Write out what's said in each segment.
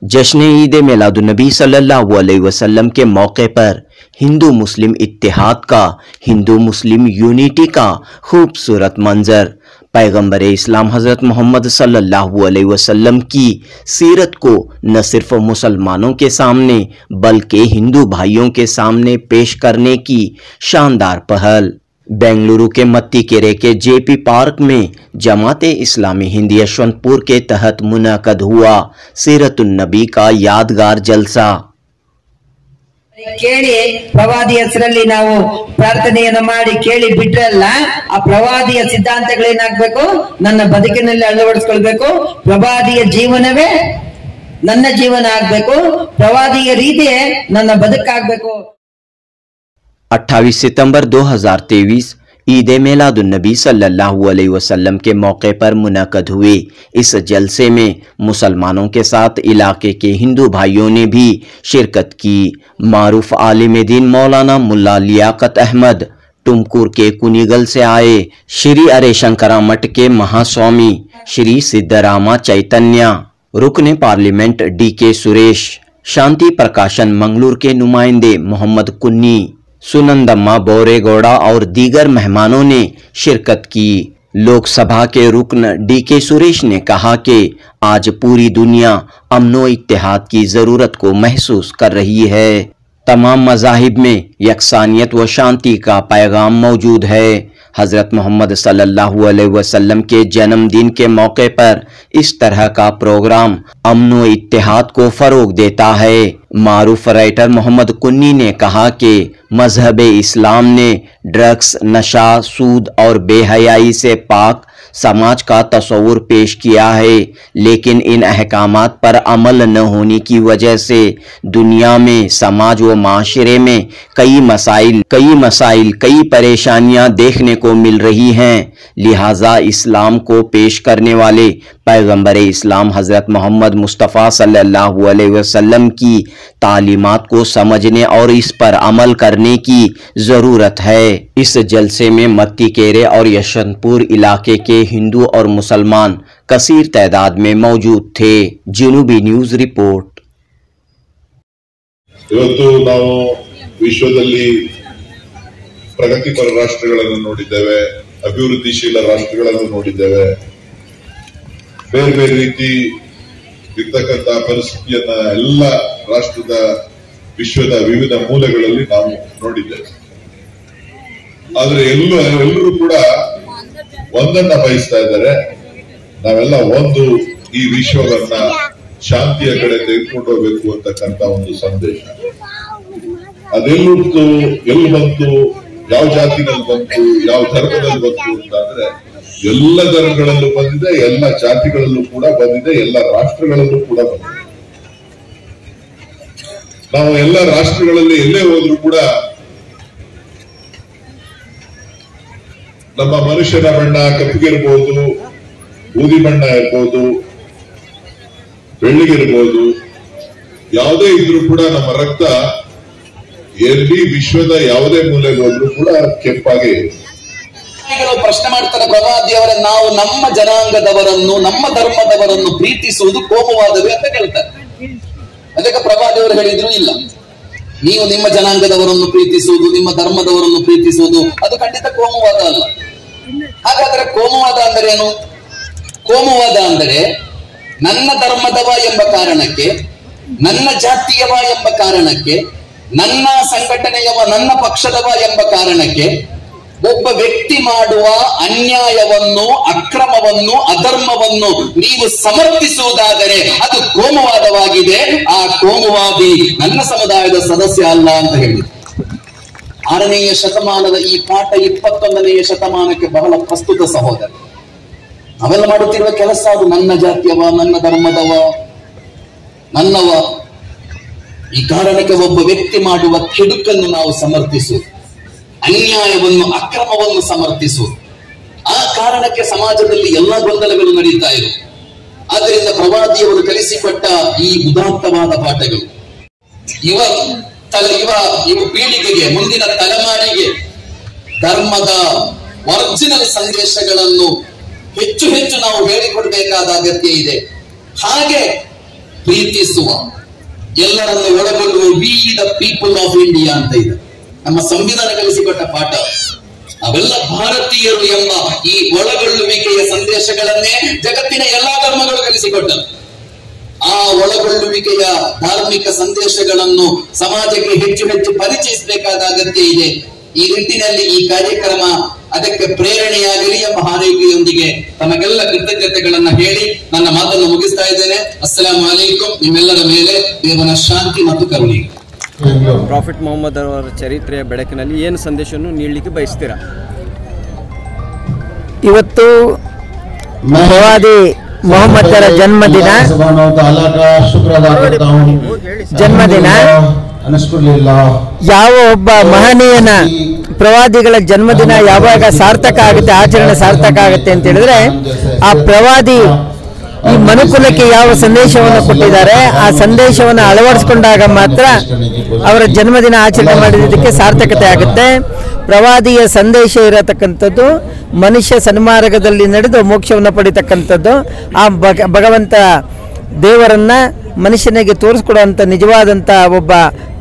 जश्न ईद मिलादुन्नबी सल्लल्लाहु अलैहि वसल्लम के मौके पर हिंदू मुस्लिम इत्तेहाद का, हिंदू मुस्लिम यूनिटी का खूबसूरत मंजर। पैगंबर इस्लाम हज़रत मोहम्मद सल्लल्लाहु अलैहि वसल्लम की सीरत को न सिर्फ मुसलमानों के सामने बल्कि हिंदू भाइयों के सामने पेश करने की शानदार पहल। बेंगलुरु के मत्तीकेरे के जेपी पार्क में जमाते इस्लामी हिंद यशवंतपुर के तहत मुनक़द हुआ सीरतुन्नबी का यादगार जलसा। ಕೇಳಿ ಪ್ರವಾದಿ ಹೆಸರಲ್ಲಿ ನಾವು ಪ್ರಾರ್ಥನೆಯನ್ನ ಮಾಡಿ ಕೇಳಿ ಬಿಟ್ರಲ್ಲ, ಆ ಪ್ರವಾದಿಯ ಸಿದ್ಧಾಂತಗಳೇನಾಗಬೇಕು, ನನ್ನ ಬದುಕಿನಲ್ಲಿ ಅಳವಡಿಸಿಕೊಳ್ಳಬೇಕು। ಪ್ರವಾದಿಯ ಜೀವನವೇ ನನ್ನ ಜೀವನ ಆಗಬೇಕು, ಪ್ರವಾದಿಯ ರೀತಿಯೇ ನನ್ನ ಬದುಕಾಗಬೇಕು। 28 सितंबर 2023 ईद मिलादुन्नबी सल्लल्लाहु अलैहि वसल्लम के मौके पर मुनक़द हुए इस जलसे में मुसलमानों के साथ इलाके के हिंदू भाइयों ने भी शिरकत की। मारूफ आलिम दीन मौलाना मुल्ला लियाकत अहमद, टुमकुर के कुनीगल से आए श्री अरेशंकरा मठ के महास्वामी श्री सिद्धरामा चैतन्य, रुकने पार्लियामेंट DK सुरेश, शांति प्रकाशन मंगलूर के नुमाइंदे मोहम्मद कुन्नी, सुनंदम्मा बोरेगौड़ा और दीगर मेहमानों ने शिरकत की। लोकसभा के रुकन DK सुरेश ने कहा कि आज पूरी दुनिया अमनो इत्तेहाद की ज़रूरत को महसूस कर रही है। तमाम मज़ाहिब में यकसानियत व शांति का पैगाम मौजूद है। हज़रत मोहम्मद सल्लल्लाहु अलैहि वसल्लम के जन्मदिन के मौके पर इस तरह का प्रोग्राम अमनो इत्तेहाद को फ़रोग देता है। मारूफ राइटर मोहम्मद कुन्नी ने कहा कि मजहब इस्लाम ने ड्रग्स, नशा, सूद और बेहयाई से पाक समाज का तस्वुर पेश किया है, लेकिन इन अहकामात पर अमल न होने की वजह से दुनिया में, समाज व माशरे में कई परेशानियां देखने को मिल रही हैं। लिहाजा इस्लाम को पेश करने वाले पैगंबर इस्लाम हज़रत मोहम्मद मुस्तफ़ा सल्लल्लाहु अलैहि वसल्लम की तालीमात को समझने और इस पर अमल करने की ज़रूरत है। इस जलसे में मत्तीकेरे और यशवंतपुर इलाके के हिंदू और मुसलमान कसीर तादाद में मौजूद थे। जनूबी न्यूज़ रिपोर्ट। ಇವತ್ತು ನಾವು ವಿಶ್ವದಲ್ಲಿ ಪ್ರಗತಿಪರ ರಾಷ್ಟ್ರಗಳನ್ನು ನೋಡಿದ್ದೇವೆ, ಅಭಿವೃದ್ಧಿಶೀಲ ರಾಷ್ಟ್ರಗಳನ್ನು ನೋಡಿದ್ದೇವೆ, ಬೇರೆ ಬೇರೆ ರೀತಿ ಇರ್ತಕ್ಕಂಥ ಪರಿಸ್ಥಿತಿಯನ್ನ ಎಲ್ಲ ರಾಷ್ಟ್ರದ ವಿಶ್ವದ ವಿವಿಧ ಮೂಲೆಗಳಲ್ಲಿ ನಾವು ನೋಡಿದ್ದೇವೆ. ಆದ್ರೆ ಎಲ್ಲರೂ ಕೂಡ ಒಂದನ್ನ ಬಯಸ್ತಾ ಇದ್ದಾರೆ, ನಾವೆಲ್ಲ ಒಂದು ಈ ವಿಶ್ವವನ್ನ ಶಾಂತಿಯ ಕಡೆ ತೆಗೆದುಕೊಂಡು ಹೋಗ್ಬೇಕು ಅಂತಕ್ಕಂಥ ಒಂದು ಸಂದೇಶ. ಅದೆಲ್ಲೂ ಎಲ್ಲಿ ಬಂತು, ಯಾವ ಜಾತಿನಲ್ಲಿ ಬಂತು, ಯಾವ ಧರ್ಮದಲ್ಲಿ ಬಂತು ಅಂತಂದ್ರೆ ಎಲ್ಲ ಧರ್ಮಗಳಲ್ಲೂ ಬಂದಿದೆ, ಎಲ್ಲ ಜಾತಿಗಳಲ್ಲೂ ಕೂಡ ಬಂದಿದೆ, ಎಲ್ಲ ರಾಷ್ಟ್ರಗಳಲ್ಲೂ ಕೂಡ ಬಂದಿದೆ. ನಾವು ಎಲ್ಲ ರಾಷ್ಟ್ರಗಳಲ್ಲಿ ಎಲ್ಲೇ ಹೋದ್ರೂ ಕೂಡ ನಮ್ಮ ಮನುಷ್ಯನ ಬಣ್ಣ ಕಪ್ಪಗಿರ್ಬೋದು, ಬೂದಿ ಬಣ್ಣ ಇರ್ಬೋದು, ಬೆಳ್ಳಿಗಿರ್ಬೋದು, ಯಾವುದೇ ಇದ್ರೂ ಕೂಡ ನಮ್ಮ ರಕ್ತ ಎಲ್ಲಿ ವಿಶ್ವದ ಯಾವುದೇ ಮೂಲೆಗೆ ಹೋದ್ರೂ ಕೂಡ ಕೆಂಪಾಗಿ. ಪ್ರಶ್ನೆ ಮಾಡ್ತಾರೆ ಪ್ರವಾದಿಯವರೇ, ನಾವು ನಮ್ಮ ಜನಾಂಗದವರನ್ನು, ನಮ್ಮ ಧರ್ಮದವರನ್ನು ಪ್ರೀತಿಸುವುದು ಕೋಮುವಾದವೇ ಅಂತ ಕೇಳ್ತಾರೆ. ಅದಕ್ಕೆ ಪ್ರವಾದಿಯವರು ಹೇಳಿದ್ರು, ಇಲ್ಲ, ನೀವು ನಿಮ್ಮ ಜನಾಂಗದವರನ್ನು ಪ್ರೀತಿಸುವುದು, ನಿಮ್ಮ ಧರ್ಮದವರನ್ನು ಪ್ರೀತಿಸುವುದು ಅದು ಖಂಡಿತ ಕೋಮುವಾದ ಅಲ್ಲ. ಹಾಗಾದ್ರೆ ಕೋಮುವಾದ ಅಂದರೆ ಏನು? ಕೋಮುವಾದ ಅಂದರೆ ನನ್ನ ಧರ್ಮದವ ಎಂಬ ಕಾರಣಕ್ಕೆ, ನನ್ನ ಜಾತಿಯವ ಎಂಬ ಕಾರಣಕ್ಕೆ, ನನ್ನ ಸಂಘಟನೆಯವ, ನನ್ನ ಪಕ್ಷದವ ಎಂಬ ಕಾರಣಕ್ಕೆ ಒಬ್ಬ ವ್ಯಕ್ತಿ ಮಾಡುವ ಅನ್ಯಾಯವನ್ನು, ಅಕ್ರಮವನ್ನು, ಅಧರ್ಮವನ್ನು ನೀವು ಸಮರ್ಥಿಸುವುದಾದರೆ ಅದು ಕೋಮುವಾದವಾಗಿದೆ. ಆ ಕೋಮುವಾದಿ ನನ್ನ ಸಮುದಾಯದ ಸದಸ್ಯ ಅಲ್ಲ ಅಂತ ಹೇಳಿದ್ರು. 6ನೇ ಶತಮಾನದ ಈ ಪಾಠ 21ನೇ ಶತಮಾನಕ್ಕೆ ಬಹಳ ಪ್ರಸ್ತುತ ಸಹೋದರ. ನಾವೆಲ್ಲ ಮಾಡುತ್ತಿರುವ ಕೆಲಸ ಅದು ನನ್ನ ಜಾತಿಯವ, ನನ್ನ ಧರ್ಮದವ, ನನ್ನವ. ಈ ಕಾರಣಕ್ಕೆ ಒಬ್ಬ ವ್ಯಕ್ತಿ ಮಾಡುವ ಕೆಡುಕನ್ನು ನಾವು ಸಮರ್ಥಿಸುವುದು, ಅನ್ಯಾಯವನ್ನು, ಅಕ್ರಮವನ್ನು ಸಮರ್ಥಿಸುವುದು. ಆ ಕಾರಣಕ್ಕೆ ಸಮಾಜದಲ್ಲಿ ಎಲ್ಲಾ ಗೊಂದಲಗಳು ನಡೀತಾ ಇವೆ. ಆದ್ದರಿಂದ ಪ್ರವಾದಿಯವರು ಕಲಿಸಿಕೊಟ್ಟ ಈ ಉದಾತ್ತವಾದ ಪಾಠಗಳು ಇವ ಪೀಳಿಗೆಗೆ, ಮುಂದಿನ ತಲೆಮಾರಿಗೆ ಧರ್ಮದ ಒರಿಜಿನಲ್ ಸಂದೇಶಗಳನ್ನು ಹೆಚ್ಚು ಹೆಚ್ಚು ನಾವು ಹೇಳಿಕೊಡ್ಬೇಕಾದ ಅಗತ್ಯ ಇದೆ. ಹಾಗೆ ಪ್ರೀತಿಸುವ, ಎಲ್ಲರನ್ನು ಒಳಗೊಳ್ಳುವ we the people of India ಅಂತ ಇದೆ. ನಮ್ಮ ಸಂವಿಧಾನ ಕಲಿಸಿಕೊಟ್ಟ ಪಾಠ. ಅವೆಲ್ಲ ಭಾರತೀಯರು ಎಂಬ ಈ ಒಳಗೊಳ್ಳುವಿಕೆಯ ಸಂದೇಶಗಳನ್ನೇ ಜಗತ್ತಿನ ಎಲ್ಲಾ ಧರ್ಮಗಳು ಕಲಿಸಿಕೊಟ್ಟರು. ಆ ಒಳಗೊಳ್ಳುವಿಕೆಯ ಧಾರ್ಮಿಕ ಸಂದೇಶಗಳನ್ನು ಸಮಾಜಕ್ಕೆ ಹೆಚ್ಚು ಹೆಚ್ಚು ಪರಿಚಯಿಸಬೇಕಾದ ಅಗತ್ಯ ಇದೆ. ಈ ನಿಟ್ಟಿನಲ್ಲಿ ಈ ಕಾರ್ಯಕ್ರಮ ಅದಕ್ಕೆ ಪ್ರೇರಣೆಯಾಗಲಿ ಎಂಬ ಹಾರೈಕೆಯೊಂದಿಗೆ ತಮಗೆಲ್ಲ ಕೃತಜ್ಞತೆಗಳನ್ನ ಹೇಳಿ ನನ್ನ ಮಾತನ್ನು ಮುಗಿಸ್ತಾ ಇದ್ದೇನೆ. ಅಸ್ಸಲಾಮು ಅಲೈಕುಂ. ನಿಮ್ಮೆಲ್ಲರ ಮೇಲೆ ದೇವನ ಶಾಂತಿ ಮತ್ತು ಕರುಣೆ. ಪ್ರಾಫಿಟ್ ಮೊಹಮ್ಮದ್ ಅವರ ಚರಿತ್ರೆಯ ಬೆಳಕಿನಲ್ಲಿ ಏನು ಸಂದೇಶವನ್ನು ನೀಡಲಿಕ್ಕೆ ಬಯಸ್ತೀರಾ? ಇವತ್ತು ಪ್ರವಾದಿ ಮೊಹಮ್ಮದರ ಜನ್ಮದಿನ. ಯಾವ ಒಬ್ಬ ಮಹನೀಯನ ಪ್ರವಾದಿಗಳ ಜನ್ಮದಿನ ಯಾವಾಗ ಸಾರ್ಥಕ ಆಗುತ್ತೆ, ಆಚರಣೆ ಸಾರ್ಥಕ ಆಗುತ್ತೆ ಅಂತ ಹೇಳಿದ್ರೆ, ಆ ಪ್ರವಾದಿ ಈ ಮನುಕುಲಕ್ಕೆ ಯಾವ ಸಂದೇಶವನ್ನು ಕೊಟ್ಟಿದ್ದಾರೆ ಆ ಸಂದೇಶವನ್ನು ಅಳವಡಿಸಿಕೊಂಡಾಗ ಮಾತ್ರ ಅವರ ಜನ್ಮದಿನ ಆಚರಣೆ ಮಾಡಿದ್ದಕ್ಕೆ ಸಾರ್ಥಕತೆ ಆಗುತ್ತೆ. ಪ್ರವಾದಿಯ ಸಂದೇಶ ಇರತಕ್ಕಂಥದ್ದು ಮನುಷ್ಯ ಸನ್ಮಾರ್ಗದಲ್ಲಿ ನಡೆದು ಮೋಕ್ಷವನ್ನು ಪಡಿತಕ್ಕಂಥದ್ದು. ಆ ಭಗವಂತ ದೇವರನ್ನ ಮನುಷ್ಯನಿಗೆ ತೋರಿಸ್ಕೊಡುವಂಥ ನಿಜವಾದಂಥ ಒಬ್ಬ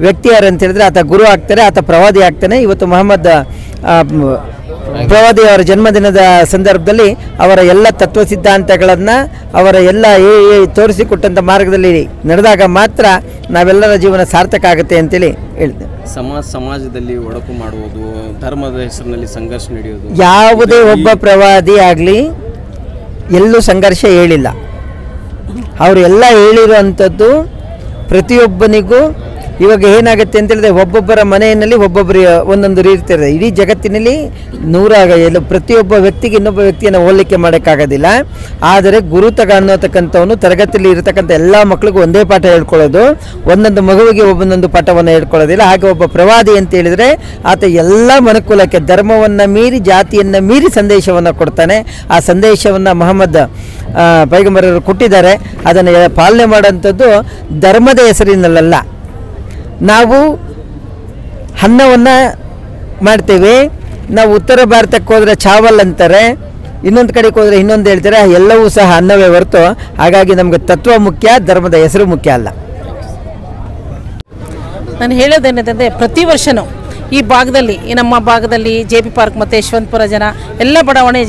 ವ್ಯಕ್ತಿ ಯಾರು ಅಂತ ಹೇಳಿದ್ರೆ ಆತ ಗುರು ಆಗ್ತಾರೆ, ಆತ ಪ್ರವಾದಿ ಆಗ್ತಾನೆ. ಇವತ್ತು ಮೊಹಮ್ಮದ್ ಪ್ರವಾದಿ ಅವರ ಜನ್ಮದಿನದ ಸಂದರ್ಭದಲ್ಲಿ ಅವರ ಎಲ್ಲ ತತ್ವ ಸಿದ್ಧಾಂತಗಳನ್ನು ಅವರ ಎಲ್ಲ ತೋರಿಸಿಕೊಟ್ಟಂಥ ಮಾರ್ಗದಲ್ಲಿ ನಡೆದಾಗ ಮಾತ್ರ ನಾವೆಲ್ಲರ ಜೀವನ ಸಾರ್ಥಕ ಆಗುತ್ತೆ ಅಂತೇಳಿ ಹೇಳ್ತೇವೆ. ಸಮಾಜದಲ್ಲಿ ಒಡಕು ಮಾಡುವುದು, ಧರ್ಮದ ಹೆಸರಿನಲ್ಲಿ ಸಂಘರ್ಷ ನಡೆಯುವುದು, ಯಾವುದೇ ಒಬ್ಬ ಪ್ರವಾದಿ ಆಗಲಿ ಎಲ್ಲೂ ಸಂಘರ್ಷ ಹೇಳಿಲ್ಲ. ಅವರು ಎಲ್ಲ ಹೇಳಿರುವಂಥದ್ದು ಪ್ರತಿಯೊಬ್ಬನಿಗೂ. ಇವಾಗ ಏನಾಗುತ್ತೆ ಅಂತ ಹೇಳಿದ್ರೆ ಒಬ್ಬೊಬ್ಬರ ಮನೆಯಲ್ಲಿ ಒಬ್ಬೊಬ್ಬರು ಒಂದೊಂದು ರೀತಿ ಇರ್ತದೆ. ಇಡೀ ಜಗತ್ತಿನಲ್ಲಿ ಪ್ರತಿಯೊಬ್ಬ ವ್ಯಕ್ತಿಗೆ ಇನ್ನೊಬ್ಬ ವ್ಯಕ್ತಿಯನ್ನು ಹೋಲಿಕೆ ಮಾಡೋಕ್ಕಾಗೋದಿಲ್ಲ. ಆದರೆ ಗುರುತಗ ಅನ್ನೋತಕ್ಕಂಥವನು ತರಗತಿಯಲ್ಲಿ ಇರತಕ್ಕಂಥ ಎಲ್ಲ ಮಕ್ಕಳಿಗೂ ಒಂದೇ ಪಾಠ ಹೇಳ್ಕೊಳ್ಳೋದು, ಒಂದೊಂದು ಮಗುವಿಗೆ ಒಂದೊಂದು ಪಾಠವನ್ನು ಹೇಳ್ಕೊಳ್ಳೋದಿಲ್ಲ. ಹಾಗೆ ಒಬ್ಬ ಪ್ರವಾದಿ ಅಂತ ಹೇಳಿದರೆ ಆತ ಎಲ್ಲ ಮನುಕುಲಕ್ಕೆ ಧರ್ಮವನ್ನು ಮೀರಿ ಜಾತಿಯನ್ನು ಮೀರಿ ಸಂದೇಶವನ್ನು ಕೊಡ್ತಾನೆ. ಆ ಸಂದೇಶವನ್ನು ಮೊಹಮ್ಮದ್ ಪೈಗಂಬರರು ಕೊಟ್ಟಿದ್ದಾರೆ. ಅದನ್ನು ಪಾಲನೆ ಮಾಡೋಂಥದ್ದು ಧರ್ಮದ ಹೆಸರಿನಲ್ಲ. ನಾವು ಅನ್ನವನ್ನು ಮಾಡ್ತೇವೆ. ನಾವು ಉತ್ತರ ಭಾರತಕ್ಕೆ ಹೋದರೆ ಚಾವಲ್ ಅಂತಾರೆ, ಇನ್ನೊಂದು ಕಡೆಗೆ ಹೋದರೆ ಇನ್ನೊಂದು ಹೇಳ್ತಾರೆ. ಎಲ್ಲವೂ ಸಹ ಅನ್ನವೇ ಹೊರತು. ಹಾಗಾಗಿ ನಮಗೆ ತತ್ವ ಮುಖ್ಯ, ಧರ್ಮದ ಹೆಸರು ಮುಖ್ಯ ಅಲ್ಲ. ನಾನು ಹೇಳೋದೇನಿದೆ, ಪ್ರತಿ ವರ್ಷವೂ ಈ ಭಾಗದಲ್ಲಿ, ಈ ನಮ್ಮ ಭಾಗದಲ್ಲಿ ಜೆ ಪಿ ಪಾರ್ಕ್ ಮತ್ತು ಯಶವಂತಪುರ ಜನ ಎಲ್ಲ ಬಡಾವಣೆ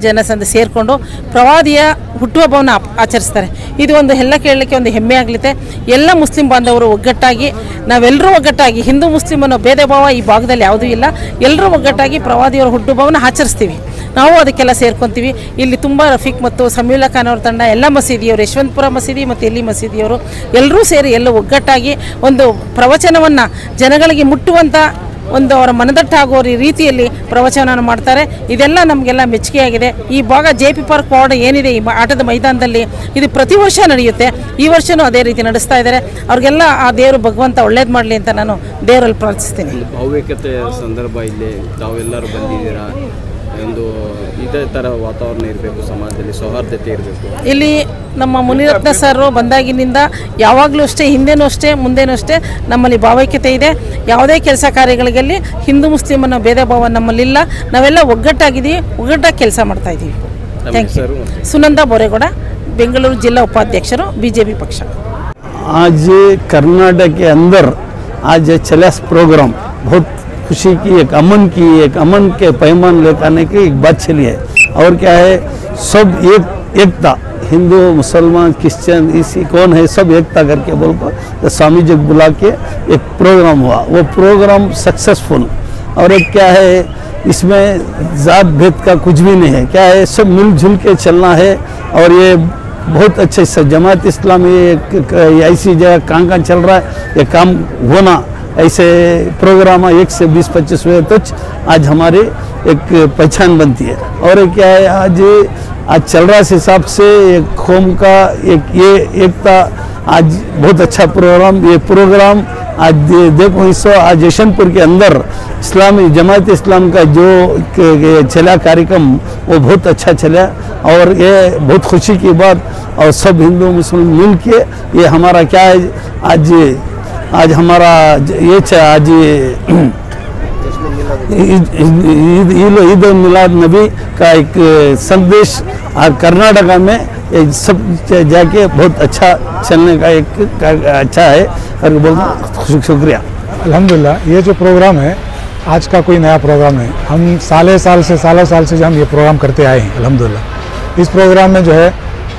ಜನಸಂದೆ ಸೇರಿಕೊಂಡು ಪ್ರವಾದಿಯ ಹುಟ್ಟುಹಬ್ಬವನ್ನು ಆಚರಿಸ್ತಾರೆ. ಇದು ಒಂದು ಎಲ್ಲ ಕೇಳಲಿಕ್ಕೆ ಒಂದು ಹೆಮ್ಮೆ ಆಗಲಿದೆ. ಎಲ್ಲ ಮುಸ್ಲಿಂ ಬಾಂಧವರು ಒಗ್ಗಟ್ಟಾಗಿ, ನಾವೆಲ್ಲರೂ ಒಗ್ಗಟ್ಟಾಗಿ, ಹಿಂದೂ ಮುಸ್ಲಿಂ ಅನ್ನೋ ಭೇದ ಭಾವ ಈ ಭಾಗದಲ್ಲಿ ಯಾವುದೂ ಇಲ್ಲ. ಎಲ್ಲರೂ ಒಗ್ಗಟ್ಟಾಗಿ ಪ್ರವಾದಿಯವರ ಹುಟ್ಟುಹಬ್ಬವನ್ನು ಆಚರಿಸ್ತೀವಿ. ನಾವು ಅದಕ್ಕೆಲ್ಲ ಸೇರ್ಕೊತೀವಿ. ಇಲ್ಲಿ ತುಂಬ ರಫೀಕ್ ಮತ್ತು ಸಮೀಲಾ ಖಾನ್ ಅವ್ರ ತಂಡ, ಎಲ್ಲ ಮಸೀದಿಯವರು, ಯಶವಂತಪುರ ಮಸೀದಿ ಮತ್ತು ಎಲ್ಲಿ ಮಸೀದಿಯವರು ಎಲ್ಲರೂ ಸೇರಿ ಎಲ್ಲ ಒಗ್ಗಟ್ಟಾಗಿ ಒಂದು ಪ್ರವಚನವನ್ನು ಜನಗಳಿಗೆ ಮುಟ್ಟುವಂಥ ಒಂದು ಅವರ ಮನದಟ್ಟಾಗುವ ರೀತಿಯಲ್ಲಿ ಪ್ರವಚನವನ್ನು ಮಾಡ್ತಾರೆ. ಇದೆಲ್ಲ ನಮಗೆಲ್ಲ ಮೆಚ್ಚುಗೆಯಾಗಿದೆ. ಈ ಭಾಗ ಜೆ ಪಿ ಪಾರ್ಕ್ ವಾರ್ಡ್ ಏನಿದೆ ಈ ಆಟದ ಮೈದಾನದಲ್ಲಿ, ಇದು ಪ್ರತಿ ವರ್ಷ ನಡೆಯುತ್ತೆ. ಈ ವರ್ಷವೂ ಅದೇ ರೀತಿ ನಡೆಸ್ತಾ ಇದ್ದಾರೆ. ಅವ್ರಿಗೆಲ್ಲ ಆ ದೇವರು ಭಗವಂತ ಒಳ್ಳೇದು ಮಾಡಲಿ ಅಂತ ನಾನು ದೇವರಲ್ಲಿ ಪ್ರಾರ್ಥಿಸ್ತೀನಿ. ಭಾವೈಕ್ಯತೆಯ ಸಂದರ್ಭ ಇಲ್ಲಿ ತಾವೆಲ್ಲರೂ ಬಂದಿದ್ದೀರಾ. ಒಂದು ಇದೇ ಥರ ವಾತಾವರಣ ಇರಬೇಕು, ಸಮಾಜದಲ್ಲಿ ಸೌಹಾರ್ದತೆ ಇರಬೇಕು. ಇಲ್ಲಿ ನಮ್ಮ ಮುನಿರತ್ನ ಸರ್ ಬಂದಾಗಿನಿಂದ ಯಾವಾಗಲೂ ಅಷ್ಟೇ, ಹಿಂದೆನೂ ಅಷ್ಟೇ, ಮುಂದೆನೂ ಅಷ್ಟೇ ನಮ್ಮಲ್ಲಿ ಭಾವೈಕ್ಯತೆ ಇದೆ. ಯಾವುದೇ ಕೆಲಸ ಕಾರ್ಯಗಳಲ್ಲಿ ಹಿಂದೂ ಮುಸ್ಲಿಂ ಅನ್ನೋ ಭೇದ ಭಾವ ನಮ್ಮಲ್ಲಿಲ್ಲ. ನಾವೆಲ್ಲ ಒಗ್ಗಟ್ಟಾಗಿದ್ದೀವಿ, ಒಗ್ಗಟ್ಟಾಗಿ ಕೆಲಸ ಮಾಡ್ತಾ ಇದ್ದೀವಿ. Thank you. ಸುನಂದಾ ಬೋರೇಗೌಡ, ಬೆಂಗಳೂರು ಜಿಲ್ಲಾ उपाध्यक्षರು, बीजेपी पक्ष। आज कर्नाटक के अंदर आज चला प्रोग्राम बहुत खुशी की, एक अमन के पैमान लेकर आने की एक बात चली है। और क्या है, सब एकता, हिंदू मुसलमान क्रिश्चियन इसी कौन है, सब एकता करके बोलकर स्वामी जी बुला के एक प्रोग्राम हुआ। वो प्रोग्राम सक्सेसफुल। और एक क्या है, इसमें जात भेद का कुछ भी नहीं है। क्या है, सब मिलजुल के चलना है। और ये बहुत अच्छे से जमात इस्लामी ऐसी जगह कहाँ चल रहा है, ये काम होना, ऐसे प्रोग्राम 1 से 20-25 हुए तो आज हमारी एक पहचान बनती है। और क्या है, आज चल रहा है इस हिसाब से एक कौम का एक ये एकता, आज बहुत अच्छा प्रोग्राम। ये प्रोग्राम आज देखो इसो आज यशवंतपुर के अंदर इस्लामी जमात इस्लाम का जो चला कार्यक्रम वो बहुत अच्छा चला। और ये बहुत खुशी की बात, और सब हिंदू मुस्लिम मिल के ये हमारा क्या है, आज हमारा ये आज ईद मिलाद नबी का एक संदेश कर्नाटका में ये सब जाके बहुत अच्छा चलने का एक अच्छा है और बहुत शुक्रिया। अल्हम्दुलिल्लाह ये जो प्रोग्राम है आज का कोई नया प्रोग्राम है, हम सालों साल से जो हम ये प्रोग्राम करते आए हैं अल्हम्दुलिल्लाह। इस प्रोग्राम में जो है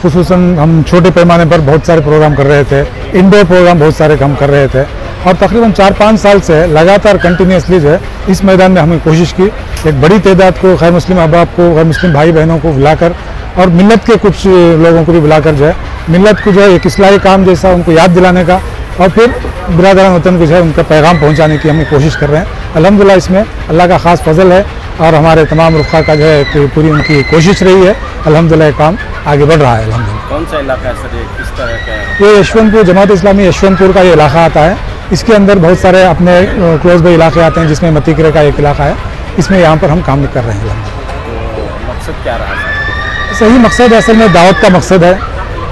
खुसूसन हम छोटे पैमाने पर बहुत सारे प्रोग्राम कर रहे थे, इंडोर प्रोग्राम बहुत सारे हम कर रहे थे और तकरीबन 4-5 साल से लगातार कंटिन्यूसली जो है इस मैदान में हमने कोशिश की एक बड़ी तादाद को गैर मुस्लिम अहबाब को, गैर मुस्लिम भाई बहनों को बुलाकर और मिल्लत के कुछ लोगों को भी बुलाकर जो है मिल्लत को जो है एक इस्लाही काम जैसा उनको याद दिलाने का और फिर बिरादरान वतन को जो है उनका पैगाम पहुँचाने की हम कोशिश कर रहे हैं। अल्हम्दुलिल्लाह इसमें अल्लाह का ख़ास फजल है और हमारे तमाम रुफ़ा का जो है कि पूरी उनकी कोशिश रही है। अल्हम्दुलिल्लाह ये काम आगे बढ़ रहा है अल्हम्दुलिल्लाह। कौन सा इलाका है सर, ये किस तरह का है? ये यशवंतपुर जमात इस्लामी यशवंतपुर का ये इलाका आता है। इसके अंदर बहुत सारे अपने क्लोज बाई इलाके आते हैं जिसमें मतीकरे का एक इलाका है, इसमें यहाँ पर हम काम कर रहे हैं। तो मकसद क्या रहा सर? सही मकसद असल में दावत का मकसद है,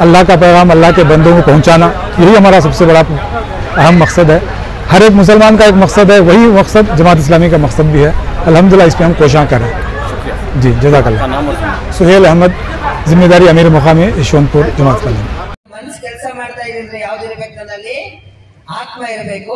अल्लाह का पैगाम अल्लाह के बंदों को पहुँचाना, यही हमारा सबसे बड़ा अहम मकसद है। हर एक मुसलमान का एक मकसद है, वही मकसद जमात इस्लामी का मकसद भी है। अल्हम्दुलिल्लाह इस पर हम कोशिश कर रहे हैं। जी जज़ाकल्लाह। सुहेल अहमद, जिम्मेदारी अमीर मुकामी यशवंतपुर जमात इस्लामी। ಮನಸ್ಸು ಕೆಲಸ ಮಾಡ್ತಾ ಇದ್ರೆ ಯಾವ್ದು ಇರಬೇಕು, ನನ್ನಲ್ಲಿ ಆತ್ಮ ಇರಬೇಕು,